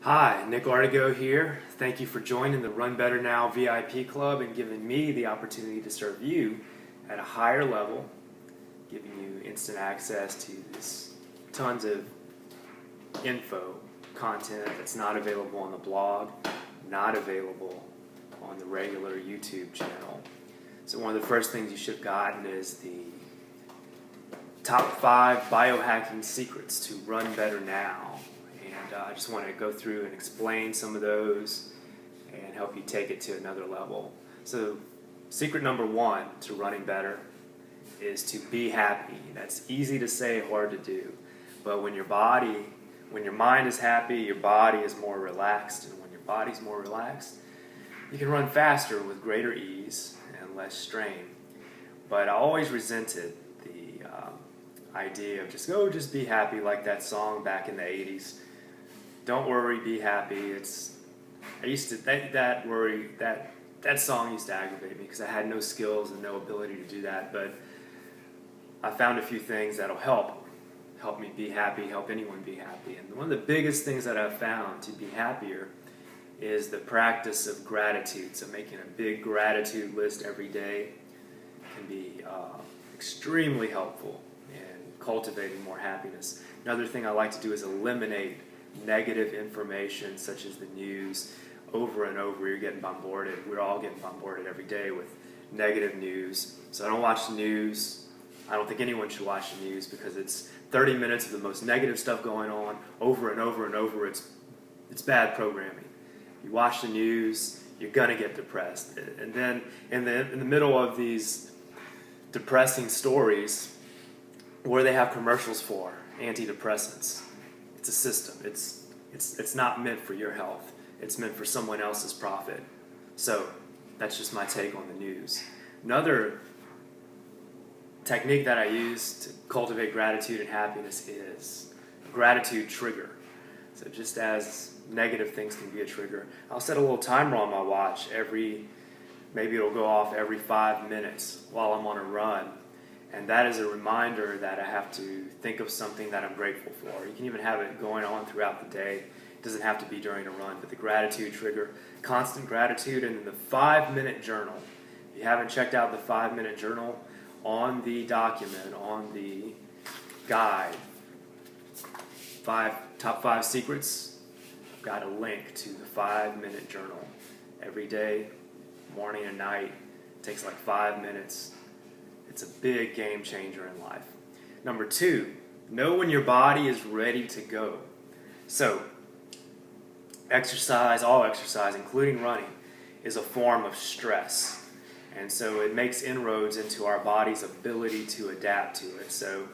Hi, Nick Artigo here. Thank you for joining the Run Better Now VIP Club and giving me the opportunity to serve you at a higher level, giving you instant access to this tons of info, content that's not available on the blog, not available on the regular YouTube channel. So one of the first things you should have gotten is the top 5 biohacking secrets to run better now. And I just want to go through and explain some of those and help you take it to another level. So secret number 1 to running better is to be happy. That's easy to say, hard to do. But when your mind is happy, your body is more relaxed. And when your body's more relaxed, you can run faster with greater ease and less strain. But I always resented the idea of just be happy, like that song back in the 80s. Don't worry, be happy. I used to that song used to aggravate me because I had no skills and no ability to do that. But I found a few things that'll help me be happy, help anyone be happy. And one of the biggest things that I've found to be happier is the practice of gratitude. So making a big gratitude list every day can be extremely helpful in cultivating more happiness. Another thing I like to do is eliminate negative information such as the news. Over and over you're getting bombarded. We're all getting bombarded every day with negative news. So I don't watch the news. I don't think anyone should watch the news because it's 30 minutes of the most negative stuff going on over and over and over. It's bad programming. You watch the news, you're gonna get depressed. And then in the middle of these depressing stories, what do they have commercials for? Antidepressants. It's a system. It's not meant for your health. It's meant for someone else's profit. So that's just my take on the news. Another technique that I use to cultivate gratitude and happiness is a gratitude trigger. So just as negative things can be a trigger, I'll set a little timer on my watch maybe it'll go off every 5 minutes while I'm on a run. And that is a reminder that I have to think of something that I'm grateful for. You can even have it going on throughout the day. It doesn't have to be during a run, but the gratitude trigger, constant gratitude, and then the 5-minute journal. If you haven't checked out the 5-minute journal, on the document, on the guide, top 5 secrets, I've got a link to the 5-minute journal. Every day, morning and night, it takes like 5 minutes. It's a big game changer in life. Number 2, know when your body is ready to go. So, all exercise, including running, is a form of stress. And so it makes inroads into our body's ability to adapt to it. So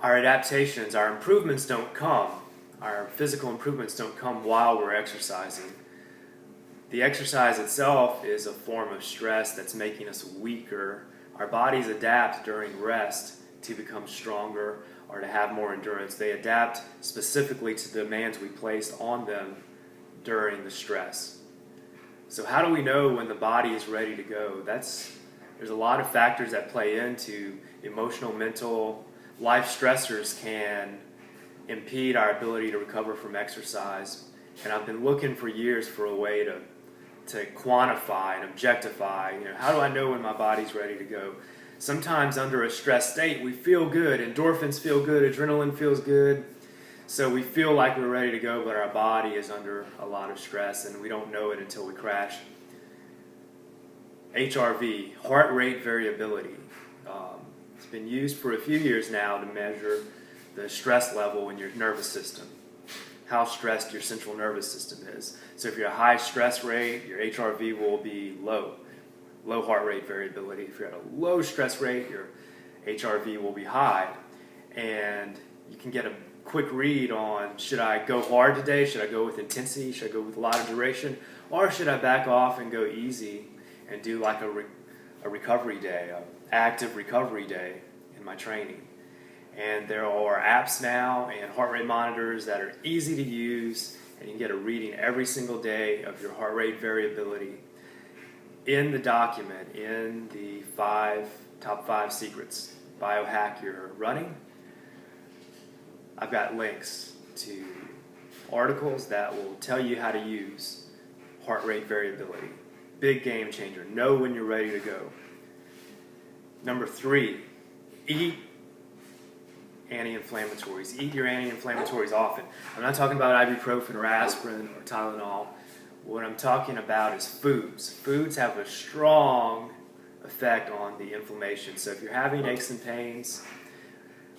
our adaptations, our improvements don't come, our physical improvements don't come while we're exercising. The exercise itself is a form of stress that's making us weaker. Our bodies adapt during rest to become stronger or to have more endurance. They adapt specifically to the demands we place on them during the stress. So how do we know when the body is ready to go? There's a lot of factors that play into emotional, mental, life stressors can impede our ability to recover from exercise. And I've been looking for years for a way to quantify and objectify, how do I know when my body's ready to go? Sometimes under a stress state, we feel good, endorphins feel good, adrenaline feels good, so we feel like we're ready to go, but our body is under a lot of stress and we don't know it until we crash. HRV, heart rate variability. It's been used for a few years now to measure the stress level in your nervous system, how stressed your central nervous system is. So if you're at a high stress rate, your HRV will be low heart rate variability. If you're at a low stress rate, your HRV will be high. And you can get a quick read on, should I go hard today? Should I go with intensity? Should I go with a lot of duration? Or should I back off and go easy and do like a recovery day, an active recovery day in my training? And there are apps now and heart rate monitors that are easy to use, and you can get a reading every single day of your heart rate variability in the document, in the top 5 secrets, biohack your running. I've got links to articles that will tell you how to use heart rate variability. Big game changer. Know when you're ready to go. Number 3, eat anti-inflammatories. Eat your anti-inflammatories often. I'm not talking about ibuprofen or aspirin or Tylenol. What I'm talking about is foods. Foods have a strong effect on the inflammation. So if you're having aches and pains,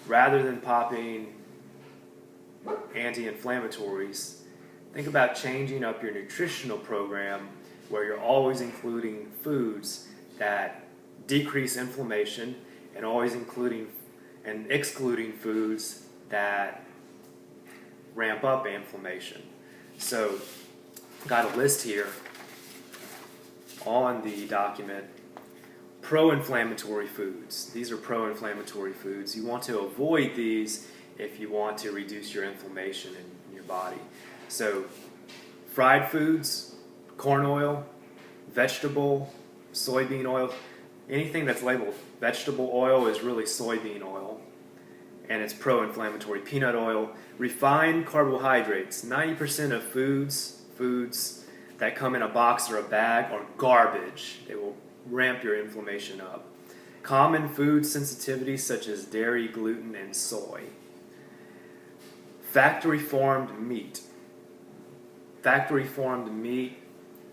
rather than popping anti-inflammatories, think about changing up your nutritional program where you're always including foods that decrease inflammation and always including and excluding foods that ramp up inflammation. So, got a list here on the document. Pro-inflammatory foods. These are pro-inflammatory foods. You want to avoid these if you want to reduce your inflammation in your body. So, fried foods, corn oil, vegetable, soybean oil, anything that's labeled vegetable oil is really soybean oil, and it's pro-inflammatory. Peanut oil, refined carbohydrates. 90% of foods that come in a box or a bag are garbage. They will ramp your inflammation up. Common food sensitivities such as dairy, gluten, and soy. Factory-formed meat. Factory-formed meat,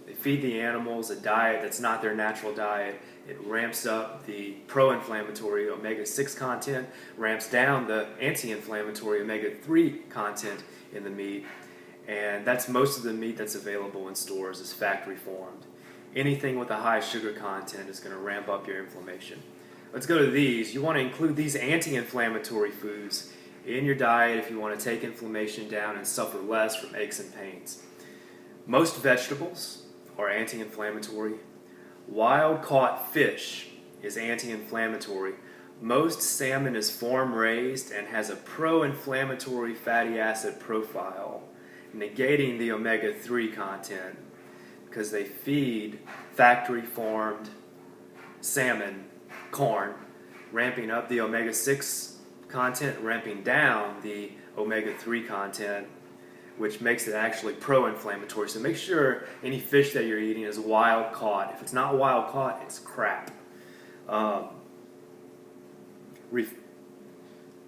they feed the animals a diet that's not their natural diet. It ramps up the pro-inflammatory omega-6 content, ramps down the anti-inflammatory omega-3 content in the meat, and that's most of the meat that's available in stores is factory-formed. Anything with a high sugar content is going to ramp up your inflammation. Let's go to these. You want to include these anti-inflammatory foods in your diet if you want to take inflammation down and suffer less from aches and pains. Most vegetables are anti-inflammatory. Wild-caught fish is anti-inflammatory. Most salmon is farm-raised and has a pro-inflammatory fatty acid profile, negating the omega-3 content because they feed factory-farmed salmon, corn, ramping up the omega-6 content, ramping down the omega-3 content, which makes it actually pro-inflammatory. So make sure any fish that you're eating is wild caught. If it's not wild caught, it's crap.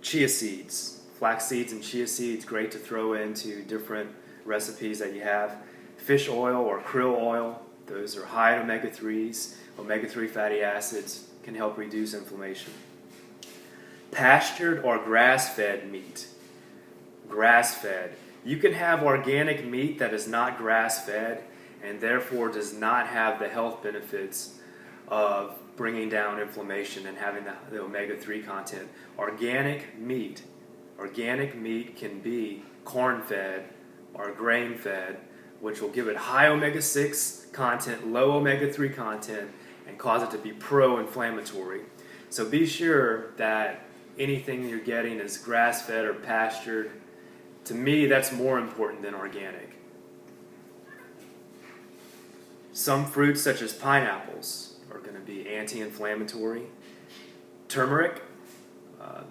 Chia seeds, flax seeds and chia seeds, great to throw into different recipes that you have. Fish oil or krill oil, those are high in omega-3s. Omega-3 fatty acids can help reduce inflammation. Pastured or grass-fed meat. Grass-fed. You can have organic meat that is not grass-fed and therefore does not have the health benefits of bringing down inflammation and having the omega-3 content. Organic meat can be corn-fed or grain-fed, which will give it high omega-6 content, low omega-3 content, and cause it to be pro-inflammatory. So be sure that anything you're getting is grass-fed or pastured. To me, that's more important than organic. Some fruits, such as pineapples, are going to be anti-inflammatory. Turmeric,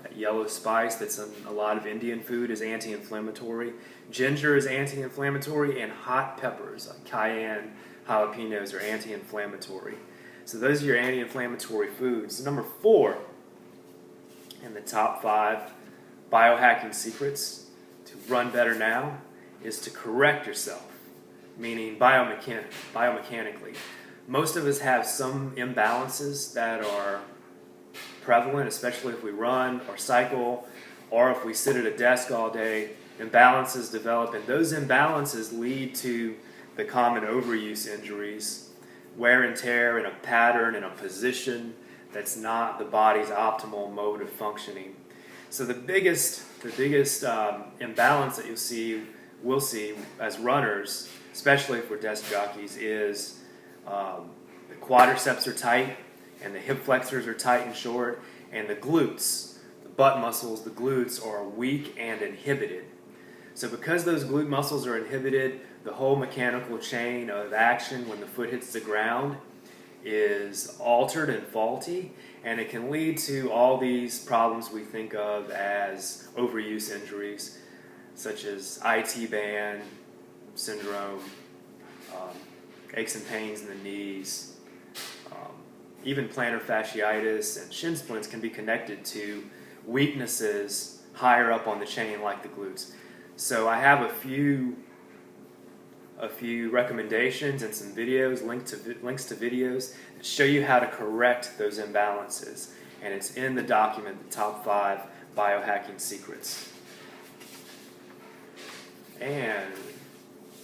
that yellow spice that's in a lot of Indian food, is anti-inflammatory. Ginger is anti-inflammatory, and hot peppers, like cayenne, jalapenos, are anti-inflammatory. So those are your anti-inflammatory foods. Number 4 in the top 5 biohacking secrets to run better now is to correct yourself, meaning biomechanically. Most of us have some imbalances that are prevalent, especially if we run or cycle or if we sit at a desk all day. Imbalances develop, and those imbalances lead to the common overuse injuries, wear and tear in a pattern, in a position that's not the body's optimal mode of functioning. So the biggest imbalance that we'll see as runners, especially if we're desk jockeys, is the quadriceps are tight and the hip flexors are tight and short, and the glutes, the butt muscles, the glutes are weak and inhibited. So because those glute muscles are inhibited, the whole mechanical chain of action when the foot hits the ground is altered and faulty, and it can lead to all these problems we think of as overuse injuries. such as IT band syndrome, aches and pains in the knees, even plantar fasciitis and shin splints can be connected to weaknesses higher up on the chain like the glutes. So I have a few recommendations and some videos, links to videos that show you how to correct those imbalances. And it's in the document, the top 5 biohacking secrets. And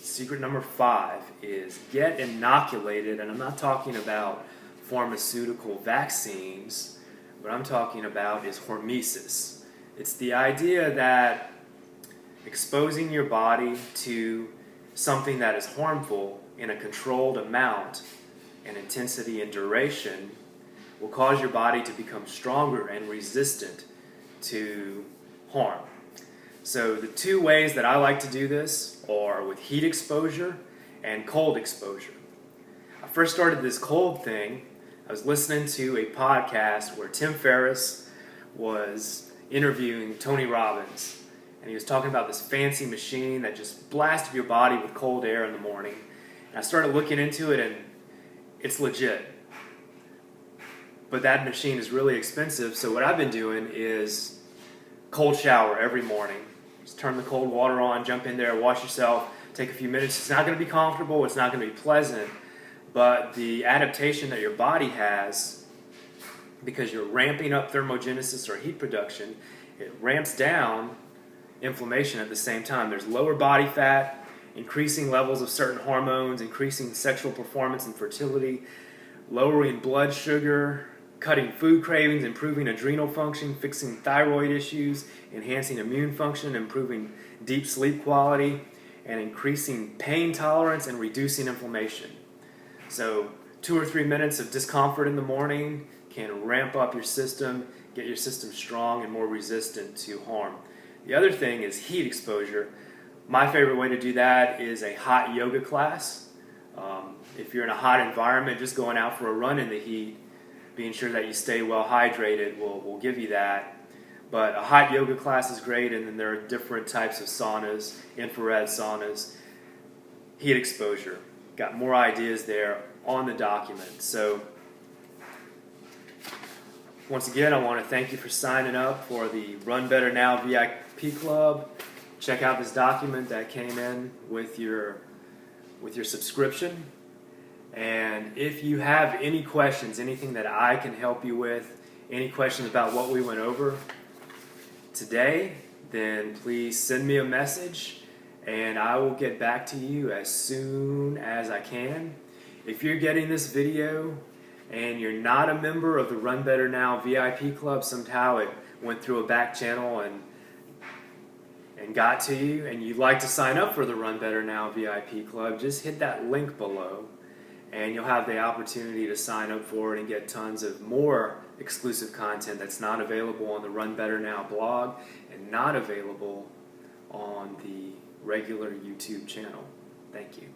secret number 5 is get inoculated, and I'm not talking about pharmaceutical vaccines. What I'm talking about is hormesis. It's the idea that exposing your body to something that is harmful in a controlled amount and intensity and duration will cause your body to become stronger and resistant to harm. So the 2 ways that I like to do this are with heat exposure and cold exposure. I first started this cold thing. I was listening to a podcast where Tim Ferriss was interviewing Tony Robbins, and he was talking about this fancy machine that just blasted your body with cold air in the morning. And I started looking into it, and it's legit. But that machine is really expensive, so what I've been doing is cold shower every morning. Just turn the cold water on, jump in there, wash yourself, take a few minutes. It's not going to be comfortable, it's not going to be pleasant, but the adaptation that your body has, because you're ramping up thermogenesis or heat production, it ramps down inflammation at the same time. There's lower body fat, increasing levels of certain hormones, increasing sexual performance and fertility, lowering blood sugar, cutting food cravings, improving adrenal function, fixing thyroid issues, enhancing immune function, improving deep sleep quality, and increasing pain tolerance and reducing inflammation. So 2 or 3 minutes of discomfort in the morning can ramp up your system, get your system strong and more resistant to harm. The other thing is heat exposure. My favorite way to do that is a hot yoga class. If you're in a hot environment, just going out for a run in the heat, being sure that you stay well hydrated will give you that. But a hot yoga class is great, and then there are different types of saunas, infrared saunas, heat exposure. Got more ideas there on the document. So once again, I want to thank you for signing up for the Run Better Now VIP Club. Check out this document that came in with your subscription. And if you have any questions, anything that I can help you with, any questions about what we went over today, then please send me a message and I will get back to you as soon as I can. If you're getting this video and you're not a member of the Run Better Now VIP Club, somehow it went through a back channel and got to you, and you'd like to sign up for the Run Better Now VIP Club, just hit that link below and you'll have the opportunity to sign up for it and get tons of more exclusive content that's not available on the Run Better Now blog and not available on the regular YouTube channel. Thank you.